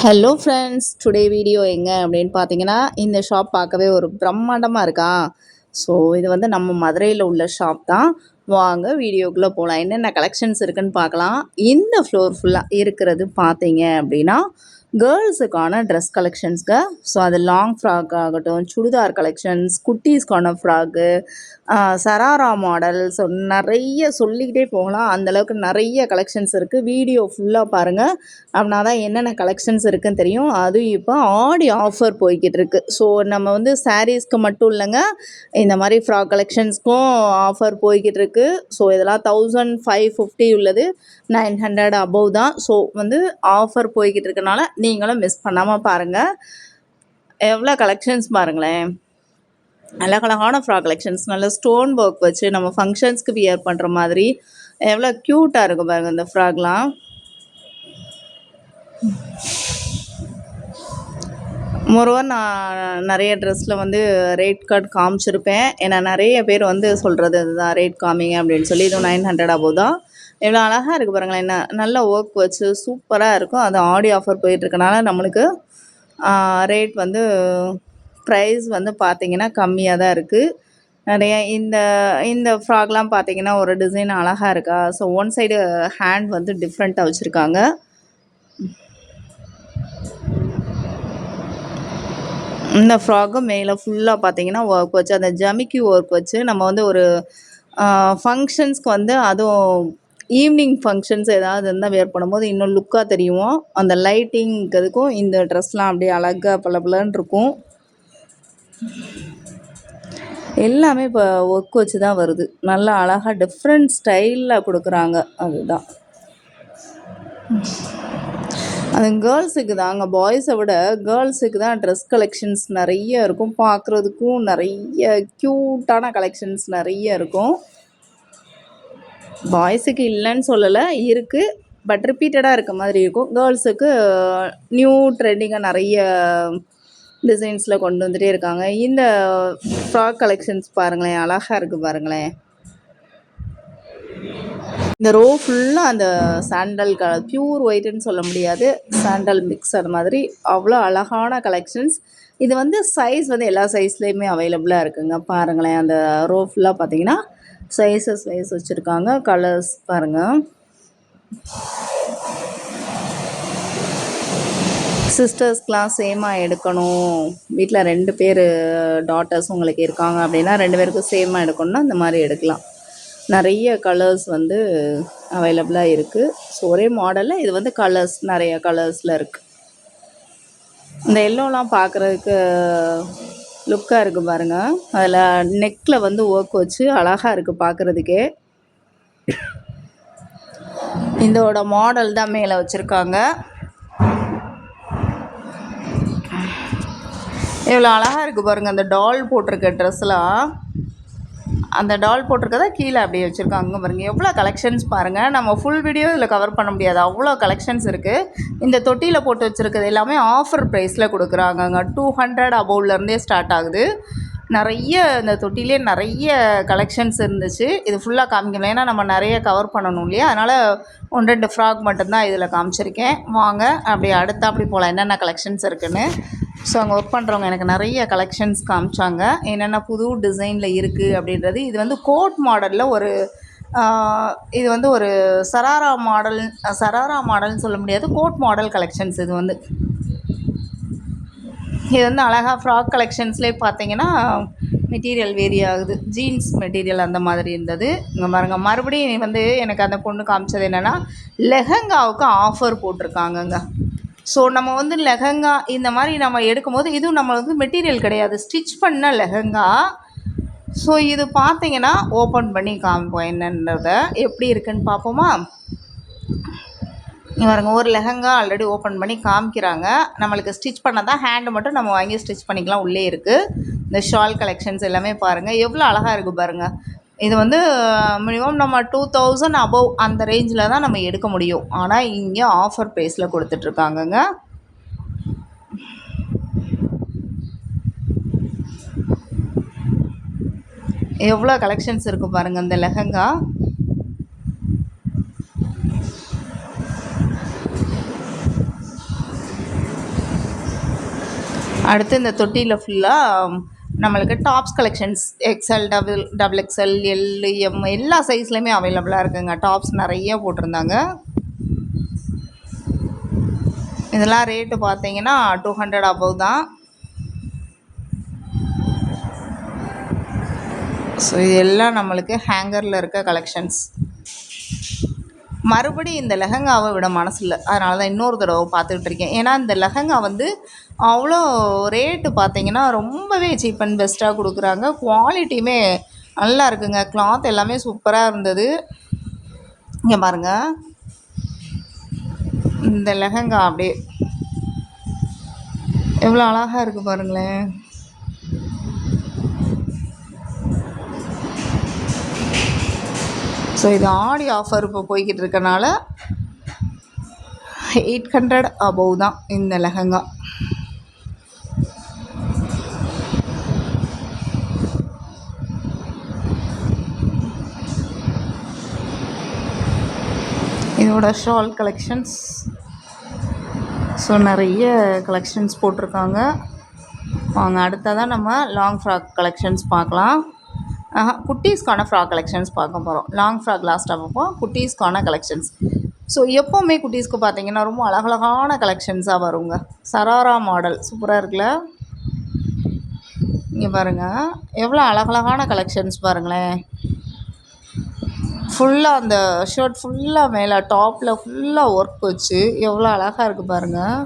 Hello friends, today video எங்கே அப்படின்னு பார்த்தீங்கன்னா, இந்த ஷாப் பார்க்கவே ஒரு பிரம்மாண்டமாக இருக்கா. ஸோ இது வந்து நம்ம மதுரையில் உள்ள ஷாப் தான். வாங்க வீடியோக்குள்ளே போகலாம். என்னென்ன கலெக்ஷன்ஸ் இருக்குன்னு பார்க்கலாம். இந்த ஃப்ளோர் ஃபுல்லாக இருக்கிறது பார்த்தீங்க அப்படின்னா கேர்ள்ஸுக்கான ட்ரெஸ் கலெக்ஷன்ஸ்ங்க. ஸோ அது லாங் ஃப்ராக் ஆகட்டும், சுடிதார் கலெக்ஷன்ஸ், குட்டீஸ்க்கான ஃப்ராக்கு, சராரா மாடல். ஸோ நிறைய சொல்லிக்கிட்டே போகலாம். அந்தளவுக்கு நிறைய கலெக்ஷன்ஸ் இருக்குது. வீடியோ ஃபுல்லாக பாருங்கள். அப்படின்னா தான் என்னென்ன கலெக்ஷன்ஸ் இருக்குதுன்னு தெரியும். அதுவும் இப்போ ஆடி ஆஃபர் போய்கிட்டு இருக்கு. ஸோ நம்ம வந்து சாரீஸ்க்கு மட்டும் இல்லைங்க, இந்த மாதிரி ஃப்ராக் கலெக்ஷன்ஸ்க்கும் ஆஃபர் போய்கிட்டு இருக்கு. ஸோ இதெல்லாம் 1550 உள்ளது, 900 அபவ் தான். ஸோ வந்து ஆஃபர் போய்கிட்டு இருக்கனால நீங்களும் மிஸ் பண்ணாமல் பாருங்கள். எவ்வளோ கலெக்ஷன்ஸ் பாருங்களேன். அழகழகான ஃப்ராக் கலெக்ஷன்ஸ், நல்ல ஸ்டோன் ஒர்க் வச்சு நம்ம ஃபங்க்ஷன்ஸ்க்கு வியர் பண்ணுற மாதிரி எவ்வளோ க்யூட்டாக இருக்கும் பாருங்கள் இந்த ஃப்ராக்லாம். மோரோவர் நான் நிறைய ட்ரெஸ்ஸில் வந்து ரேட் கார்டு காமிச்சிருப்பேன். ஏன்னா நிறைய பேர் வந்து சொல்கிறது இதுதான் ரேட் காமிங்க அப்படின்னு சொல்லி. இதுவும் 900 அபோவ் தான். எவ்வளோ அழகாக இருக்குது பாருங்களேன். என்ன நல்ல ஒர்க் வச்சு சூப்பராக இருக்கும். அது ஆடி ஆஃபர் போயிட்டுருக்கனால நம்மளுக்கு ரேட் வந்து ப்ரைஸ் வந்து பார்த்திங்கன்னா கம்மியாக தான் இருக்குது. நிறைய இந்த இந்த ஃப்ராக்லாம் பார்த்திங்கன்னா ஒரு டிசைன் அழகாக இருக்கா. ஸோ ஒன் சைடு ஹேண்ட் வந்து டிஃப்ரெண்ட்டாக வச்சுருக்காங்க. இந்த ஃப்ராக்கும் மேலே ஃபுல்லாக பார்த்தீங்கன்னா ஒர்க் வச்சு, அந்த ஜமிக்கி ஒர்க் வச்சு நம்ம வந்து ஒரு ஃபங்க்ஷன்ஸ்க்கு வந்து, அதுவும் ஈவினிங் ஃபங்க்ஷன்ஸ் ஏதாவது இருந்தால் வேர் பண்ணும்போது இன்னும் லுக்காக தெரியும். அந்த லைட்டிங்கிறதுக்கும் இந்த ட்ரெஸ்லாம் அப்படியே அழகாக பளபளன்னு இருக்கும். எல்லாமே இப்போ ஒர்க் வச்சு தான் வருது. நல்லா அழகாக டிஃப்ரெண்ட் ஸ்டைலில் கொடுக்குறாங்க. அதுதான் அது கேர்ள்ஸுக்கு தாங்க. பாய்ஸை விட கேர்ள்ஸுக்கு தான் ட்ரெஸ் கலெக்ஷன்ஸ் நிறைய இருக்கும். பார்க்குறதுக்கும் நிறைய க்யூட்டான கலெக்ஷன்ஸ் நிறைய இருக்கும். பாய்ஸுக்கு இல்லைன்னு சொல்லலை, இருக்குது. பட் ரிப்பீட்டடாக இருக்க மாதிரி இருக்கும். கேர்ள்ஸுக்கு நியூ ட்ரெண்டிங்காக நிறைய டிசைன்ஸில் கொண்டு வந்துகிட்டே இருக்காங்க. இந்த ஃப்ராக் கலெக்ஷன்ஸ் பாருங்களேன், அழகாக இருக்குது பாருங்களேன். இந்த ரோ ஃபுல்லாக அந்த சாண்டல் கலர், பியூர் ஒயிட்டுன்னு சொல்ல முடியாது, சாண்டல் மிக்சர் மாதிரி அவ்வளோ அழகான கலெக்ஷன்ஸ். இது வந்து சைஸ் வந்து எல்லா சைஸ்லேயுமே அவைலபிளாக இருக்குங்க. பாருங்களேன், அந்த ரோ ஃபுல்லாக பார்த்தீங்கன்னா சைஸஸ் வைஸ் வச்சுருக்காங்க. கலர்ஸ் பாருங்கள். சிஸ்டர்ஸ்க்கெலாம் சேமாக எடுக்கணும், வீட்டில் 2 பேர் டாட்டர்ஸ் உங்களுக்கு இருக்காங்க அப்படின்னா 2 பேருக்கும் சேமாக எடுக்கணும்னா இந்த மாதிரி எடுக்கலாம். நிறைய கலர்ஸ் வந்து அவைலபிளாக இருக்குது. ஸோ ஒரே மாடலில் இது வந்து கலர்ஸ் நிறைய கலர்ஸில் இருக்குது. இந்த எல்லோலாம் பார்க்குறதுக்கு லுக்காக இருக்குது பாருங்கள். அதில் நெக்கில் வந்து ஒர்க் வச்சு அழகாக இருக்குது பார்க்குறதுக்கே. இதோட மாடல் தான் மேலே வச்சுருக்காங்க. எவ்வளோ அழகாக இருக்குது பாருங்கள். அந்த டால் போட்டிருக்க ட்ரெஸ்லாம், அந்த டால் போட்டிருக்கதை கீழே அப்படியே வச்சுருக்காங்க பாருங்கள். எவ்வளோ கலெக்ஷன்ஸ் பாருங்கள். நம்ம ஃபுல் வீடியோ இதில் கவர் பண்ண முடியாது, அவ்வளோ கலெக்ஷன்ஸ் இருக்குது. இந்த தொட்டியில் போட்டு வச்சுருக்கிறது எல்லாமே ஆஃபர் ப்ரைஸில் கொடுக்குறாங்கங்க. 200 அபோவ்லேருந்தே ஸ்டார்ட் ஆகுது. நிறைய இந்த தொட்டிலே நிறைய கலெக்ஷன்ஸ் இருந்துச்சு. இது ஃபுல்லாக காமிக்கணும், ஏன்னா நம்ம நிறைய கவர் பண்ணணும் இல்லையா. அதனால் 1-2 ஃப்ராக் மட்டும்தான் இதில் காமிச்சிருக்கேன். வாங்க அப்படியே அடுத்த அப்படி போகலாம் என்னென்ன கலெக்ஷன்ஸ் இருக்குதுன்னு. ஸோ அங்கே ஒர்க் பண்ணுறவங்க எனக்கு நிறைய கலெக்ஷன்ஸ் காமிச்சாங்க, என்னென்ன புது டிசைனில் இருக்குது அப்படின்றது. இது வந்து கோட் மாடலில் ஒரு இது வந்து ஒரு சராரா மாடல்னு சொல்ல முடியாது, கோட் மாடல் கலெக்ஷன்ஸ். இது வந்து அழகாக ஃப்ராக் கலெக்ஷன்ஸ்லேயே பார்த்தீங்கன்னா மெட்டீரியல் வேரி ஆகுது. ஜீன்ஸ் மெட்டீரியல் அந்த மாதிரி இருந்தது. இங்கே பாருங்க, மறுபடியும் வந்து எனக்கு அந்த பொண்ணு காமிச்சது என்னென்னா லெஹங்காவுக்கு ஆஃபர் போட்டிருக்காங்கங்க. ஸோ நம்ம வந்து லெஹங்கா இந்த மாதிரி நம்ம எடுக்கும்போது, இதுவும் நம்ம வந்து மெட்டீரியல் கிடையாது, ஸ்டிச் பண்ண லெஹங்கா. ஸோ இது பார்த்தீங்கன்னா ஓப்பன் பண்ணி காமிப்போம் என்னன்றதை, எப்படி இருக்குன்னு பார்ப்போமா. பாருங்க, ஒரு லெஹங்கா ஆல்ரெடி ஓப்பன் பண்ணி காமிக்கிறாங்க. நம்மளுக்கு ஸ்டிச் பண்ணால் ஹேண்டு மட்டும் நம்ம வாங்கி ஸ்டிச் பண்ணிக்கலாம், உள்ளே இருக்குது. இந்த ஷால் கலெக்ஷன்ஸ் எல்லாமே பாருங்கள், எவ்வளோ அழகாக இருக்குது பாருங்கள். இது வந்து மினிமம் நம்ம 2000 அபவ் அந்த ரேஞ்சில் தான் நம்ம எடுக்க முடியும். ஆனால் இங்கே ஆஃபர் ப்ரைஸில் கொடுத்துட்ருக்காங்கங்க. எவ்வளோ கலெக்ஷன்ஸ் இருக்குது பாருங்கள். இந்த லெஹங்கா அடுத்து இந்த தொட்டியில் ஃபுல்லாக நம்மளுக்கு tops collections XL, double XL, L, M எல்லா சைஸ்லையுமே அவைலபிளாக இருக்குங்க. டாப்ஸ் நிறைய போட்டிருந்தாங்க. இதெல்லாம் ரேட்டு பார்த்தீங்கன்னா 200 அபவ் தான். ஸோ இது எல்லாம் நம்மளுக்கு ஹேங்கரில் இருக்க கலெக்ஷன்ஸ். மறுபடியும் இந்த லெஹங்காவை விட மனசு இல்லை, அதனால தான் இன்னொரு தடவை பார்த்துக்கிட்டு இருக்கேன். ஏன்னா இந்த லெஹங்கா வந்து அவ்வளோ ரேட்டு பார்த்தீங்கன்னா ரொம்பவே சீப் அண்ட் பெஸ்ட்டாக கொடுக்குறாங்க. குவாலிட்டியுமே நல்லா இருக்குங்க. கிளாத் எல்லாமே சூப்பராக இருந்தது. இங்கே பாருங்கள், இந்த லெஹங்கா அப்படியே எவ்வளோ அழகாக இருக்குது பாருங்களேன். ஸோ இது ஆடி ஆஃபர் இப்போ போய்கிட்டு இருக்கனால 800 அபவ் தான் இந்த லெஹங்கா. இதோட ஷால் கலெக்ஷன்ஸ். ஸோ நிறைய கலெக்ஷன்ஸ் போட்டிருக்காங்க. வாங்க அடுத்ததான் நம்ம லாங் ஃப்ராக் கலெக்ஷன்ஸ் பார்க்கலாம். குட்டீஸ்க்கான ஃப்ராக் கலெக்ஷன்ஸ் பார்க்க போகிறோம். லாங் ஃப்ராக் லாஸ்ட்டாக பார்ப்போம். குட்டீஸ்க்கான கலெக்ஷன்ஸ். ஸோ எப்போவுமே குட்டீஸ்க்கு பார்த்தீங்கன்னா ரொம்ப அழகழகான கலெக்ஷன்ஸாக வருங்க. சராரா மாடல் சூப்பராக இருக்குல்ல. இங்கே பாருங்கள் எவ்வளோ அழகழகான கலெக்ஷன்ஸ் பாருங்களேன். ஃபுல்லாக அந்த ஷர்ட் ஃபுல்லாக மேலே டாப்பில் ஃபுல்லாக ஒர்க் வச்சு எவ்வளோ அழகாக இருக்குது பாருங்கள்.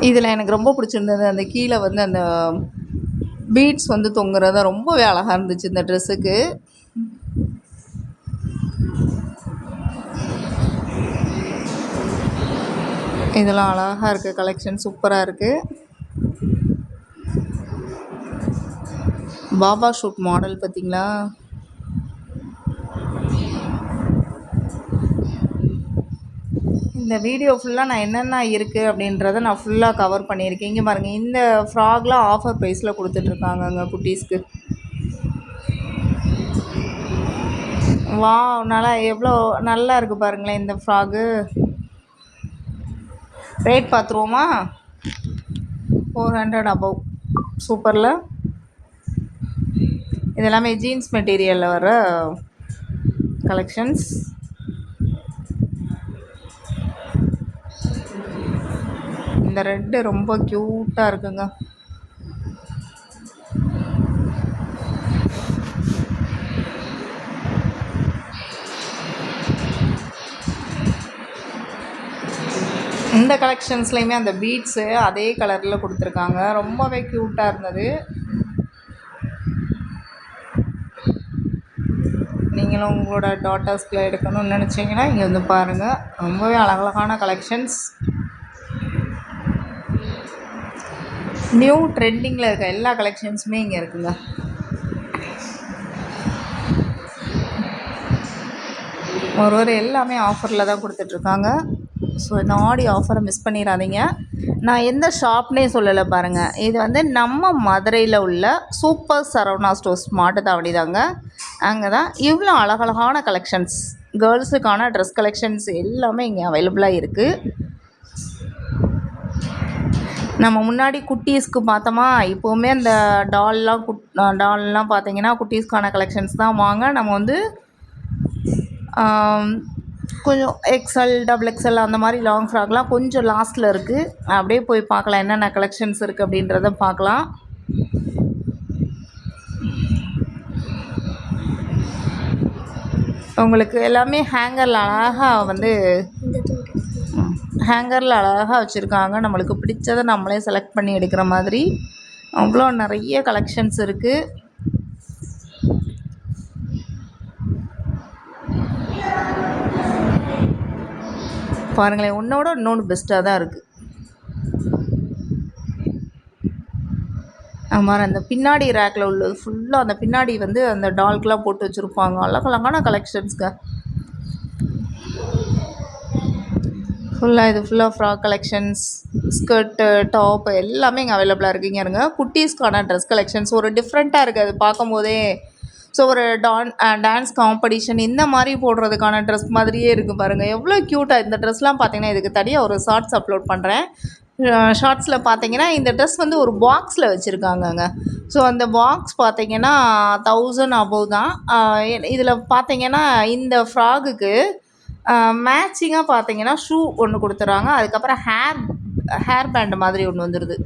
இதில் எனக்கு ரொம்ப பிடிச்சிருந்தது அந்த கீழே வந்து அந்த பீட்ஸ் வந்து தொங்குறது ரொம்பவே அழகாக இருந்துச்சு இந்த ட்ரெஸ்ஸுக்கு. இதெல்லாம் அழகாக இருக்குது. கலெக்ஷன் சூப்பராக இருக்குது. பாபா ஷூட் மாடல் பார்த்திங்களா. இந்த வீடியோ ஃபுல்லாக நான் என்னென்ன இருக்குது அப்படின்றத நான் ஃபுல்லாக கவர் பண்ணியிருக்கேன். இங்கே பாருங்கள், இந்த ஃப்ராக்லாம் ஆஃபர் ப்ரைஸில் கொடுத்துட்ருக்காங்க அங்கே குட்டீஸ்க்கு. வா நல்லா எவ்வளோ நல்லா இருக்குது பாருங்களேன் இந்த ஃப்ராகு. ரேட் பார்த்துருவோமா? 400 அபவ். சூப்பரில். இதெல்லாமே ஜீன்ஸ் மெட்டீரியலில் வர கலெக்ஷன்ஸ். இந்த ரெட்டு ரொம்ப க்யூட்டாக இருக்குங்க. இந்த கலெக்ஷன்ஸ்லையுமே அந்த பீட்ஸு அதே கலரில் கொடுத்துருக்காங்க. ரொம்பவே க்யூட்டாக இருந்தது. நீங்களும் உங்களோட டாட்டர்ஸ்க்குள்ள எடுக்கணும்னு நினச்சிங்கன்னா இங்கே வந்து பாருங்கள். ரொம்பவே அழகழகான கலெக்ஷன்ஸ். நியூ ட்ரெண்டிங்கில் இருக்க எல்லா கலெக்ஷன்ஸுமே இங்கே இருக்குங்க. ஒரு எல்லாமே ஆஃபரில் தான் கொடுத்துட்ருக்காங்க. ஸோ இந்த ஆடி ஆஃபரை மிஸ் பண்ணிடாதீங்க. நான் எந்த ஷாப்னே சொல்லலை பாருங்கள். இது வந்து நம்ம மதுரையில் உள்ள சூப்பர் சரவணா ஸ்டோர்ஸ் மாட்டு தாவடி தாங்க. அங்கே தான் இவ்வளோ அழகழகான கலெக்ஷன்ஸ், கேர்ள்ஸுக்கான ட்ரெஸ் கலெக்ஷன்ஸ் எல்லாமே இங்கே அவைலபிளாக இருக்குது. நம்ம முன்னாடி குட்டீஸ்க்கு பார்த்தோமா, இப்போவுமே அந்த டால்லாம் பார்த்தீங்கன்னா குட்டீஸ்க்கான கலெக்ஷன்ஸ் தான். வாங்க நம்ம வந்து கொஞ்சம் எக்ஸ்எல், டபுள் எக்ஸ்எல் அந்த மாதிரி லாங் ஃப்ராக்லாம் கொஞ்சம் லாஸ்ட்டில் இருக்குது. அப்படியே போய் பார்க்கலாம் என்னென்ன கலெக்ஷன்ஸ் இருக்குது அப்படின்றத பார்க்கலாம். உங்களுக்கு எல்லாமே ஹேங்கரில் அழகாக வந்து வச்சுருக்காங்க. நம்மளுக்கு பிடிச்சதை நம்மளே செலக்ட் பண்ணி எடுக்கிற மாதிரி அவ்வளோ நிறைய கலெக்ஷன்ஸ் இருக்குது. பாருங்களேன், ஒன்றோட இன்னொன்று பெஸ்ட்டாக தான் இருக்குது. மாதிரி அந்த பின்னாடி ரேக்கில் உள்ளது ஃபுல்லாக அந்த பின்னாடி வந்து அந்த டால்க்கெலாம் போட்டு வச்சுருப்பாங்க. அழகழகான கலெக்ஷன்ஸ்ங்க. ஃபுல்லாக இது ஃபுல்லாக ஃப்ராக் கலெக்ஷன்ஸ், ஸ்கர்ட்டு, டாப் எல்லாமே இங்கே அவைலபிளாக இருக்குது. இங்கே இருங்க குட்டீஸ்க்கான ட்ரெஸ் கலெக்ஷன்ஸ் ஒரு டிஃப்ரெண்ட்டாக இருக்குது அது பார்க்கும்போதே. ஸோ ஒரு டான்ஸ் காம்படிஷன் இந்த மாதிரி போடுறதுக்கான ட்ரெஸ் மாதிரியே இருக்குது பாருங்கள். எவ்வளோ க்யூட்டாக இந்த ட்ரெஸ்லாம் பார்த்தீங்கன்னா இதுக்கு தனியாக ஒரு ஷார்ட்ஸ் அப்லோட் பண்ணுறேன். ஷார்ட்ஸில் பார்த்தீங்கன்னா இந்த ட்ரெஸ் வந்து ஒரு பாக்ஸில் வச்சுருக்காங்கங்க. ஸோ அந்த பாக்ஸ் பார்த்தீங்கன்னா 1000 அபோவ் தான். இதில் பார்த்தீங்கன்னா இந்த ஃப்ராகுக்கு மேட்சிங்காக பார்த்தீங்கன்னா ஷூ ஒன்று கொடுத்துட்றாங்க. அதுக்கப்புறம் ஹேர் பேண்ட் மாதிரி ஒன்று வந்துடுது.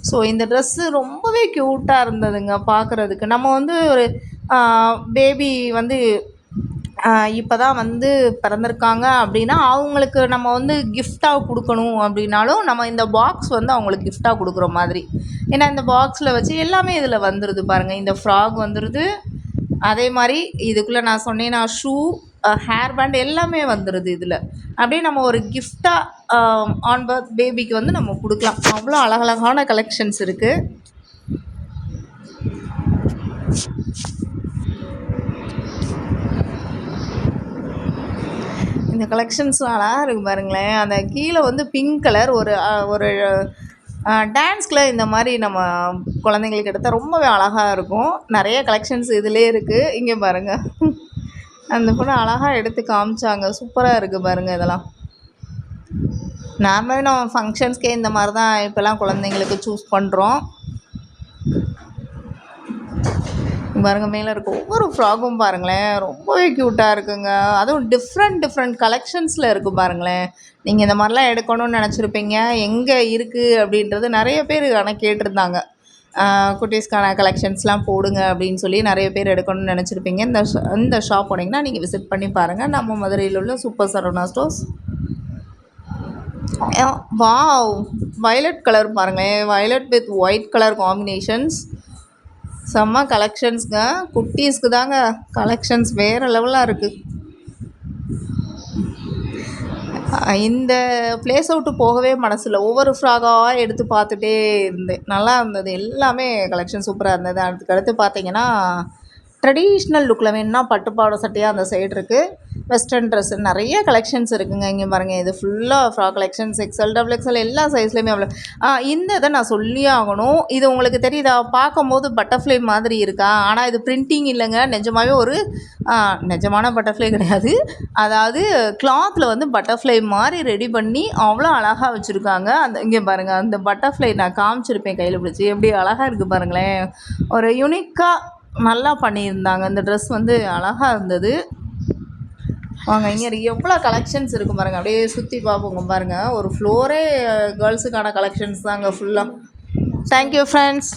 ஸோ இந்த ட்ரெஸ்ஸு ரொம்பவே க்யூட்டாக இருந்ததுங்க பார்க்குறதுக்கு. நம்ம வந்து ஒரு பேபி வந்து இப்போ தான் வந்து பிறந்திருக்காங்க அப்படின்னா அவங்களுக்கு நம்ம வந்து கிஃப்டாக கொடுக்கணும் அப்படின்னாலும் நம்ம இந்த பாக்ஸ் வந்து அவங்களுக்கு கிஃப்டாக கொடுக்குற மாதிரி. ஏன்னா இந்த பாக்ஸில் வச்சு எல்லாமே இதில் வந்துடுது பாருங்கள். இந்த ஃப்ராக் வந்துடுது, அதே மாதிரி இதுக்குள்ளே நான் சொன்னேன்னா ஷூ, ஹேர் பேண்ட் எல்லாமே வந்துடுது இதில். அப்படியே நம்ம ஒரு கிஃப்டாக ஆன் பர்த் பேபிக்கு வந்து நம்ம கொடுக்கலாம். அவ்வளோ அழகழகான கலெக்ஷன்ஸ் இருக்குது. இந்த கலெக்ஷன்ஸ் அழகாக இருக்குது பாருங்களேன். அந்த கீழே வந்து பிங்க் கலர் ஒரு டான்ஸ்கில் இந்த மாதிரி நம்ம குழந்தைங்களுக்கு எடுத்தால் ரொம்பவே அழகாக இருக்கும். நிறைய கலெக்ஷன்ஸ் இதிலே இருக்குது. இங்கே பாருங்கள், அந்த பொண்ணு அழகாக எடுத்து காமிச்சாங்க. சூப்பராக இருக்குது பாருங்கள். இதெல்லாம் நார்மலாக நம்ம ஃபங்க்ஷன்ஸ்க்கே இந்த மாதிரி தான் இப்போல்லாம் குழந்தைங்களுக்கு சூஸ் பண்ணுறோம். பாருங்கள் மேலே இருக்க ஒவ்வொரு ஃப்ராகும் பாருங்களேன், ரொம்பவே க்யூட்டாக இருக்குங்க. அதுவும் டிஃப்ரெண்ட் கலெக்ஷன்ஸில் இருக்குது பாருங்களேன். நீங்கள் இந்த மாதிரிலாம் எடுக்கணும்னு நினச்சிருப்பீங்க. எங்கே இருக்குது அப்படின்றது நிறைய பேர் ஆனால் கேட்டிருந்தாங்க. குட்டீஸ்க்கான கலெக்ஷன்ஸ்லாம் போடுங்க அப்படின்னு சொல்லி நிறைய பேர் எடுக்கணும்னு நினச்சிருப்பீங்க. இந்த ஷாப் போனீங்கன்னா நீங்கள் விசிட் பண்ணி பாருங்கள். நம்ம மதுரையில் உள்ள super Saravana stores. Wow, violet colour பாருங்களேன், violet with white colour combinations. செம்ம கலெக்ஷன்ஸுங்க. குட்டீஸ்க்கு தாங்க கலெக்ஷன்ஸ் வேறு லெவலாக இருக்குது. இந்த ப்ளேஸ் அவுட்டு போகவே மனசில்லை. ஒவ்வொரு ஃப்ராகாக எடுத்து பார்த்துட்டே இருந்தேன். நல்லா இருந்தது, எல்லாமே கலெக்ஷன் சூப்பராக இருந்தது. அதுக்கடுத்து பார்த்தீங்கன்னா ட்ரெடிஷ்னல் லுக்கில் வேணும்னா பட்டுப்பாவாடை சட்டையாக அந்த சைடு இருக்குது. வெஸ்டர்ன் ட்ரெஸ்ஸு நிறைய கலெக்ஷன்ஸ் இருக்குதுங்க. இங்கே பாருங்கள், இது ஃபுல்லாக ஃப்ராக் கலெக்ஷன்ஸ் எக்ஸ்எல், XXL எல்லா சைஸ்லேயுமே அவ்வளோ. இந்த இதை நான் சொல்லியே ஆகணும். இது உங்களுக்கு தெரியுதா? பார்க்கும்போது பட்டர்ஃப்ளை மாதிரி இருக்கா? ஆனால் இது பிரிண்டிங் இல்லைங்க, நிஜமாகவே ஒரு நிஜமான பட்டர்ஃப்ளை கிடையாது. அதாவது கிளாத்தில் வந்து பட்டர்ஃப்ளை மாதிரி ரெடி பண்ணி அவ்வளோ அழகாக வச்சுருக்காங்க. அந்த இங்கே பாருங்கள், அந்த பட்டர்ஃப்ளை நான் காமிச்சிருப்பேன் கையில் பிடிச்சி, எப்படி அழகாக இருக்குது பாருங்களேன். ஒரு யூனிக்காக நல்லா பண்ணியிருந்தாங்க. இந்த ட்ரெஸ் வந்து அழகாக இருந்தது. வாங்க, இங்கே எவ்வளோ கலெக்ஷன்ஸ் இருக்கும் பாருங்கள். அப்படியே சுற்றி பார்ப்போங்க பாருங்கள். ஒரு ஃப்ளோரே கேர்ள்ஸுக்கான கலெக்ஷன்ஸ் தாங்க ஃபுல்லாக. Thank you friends.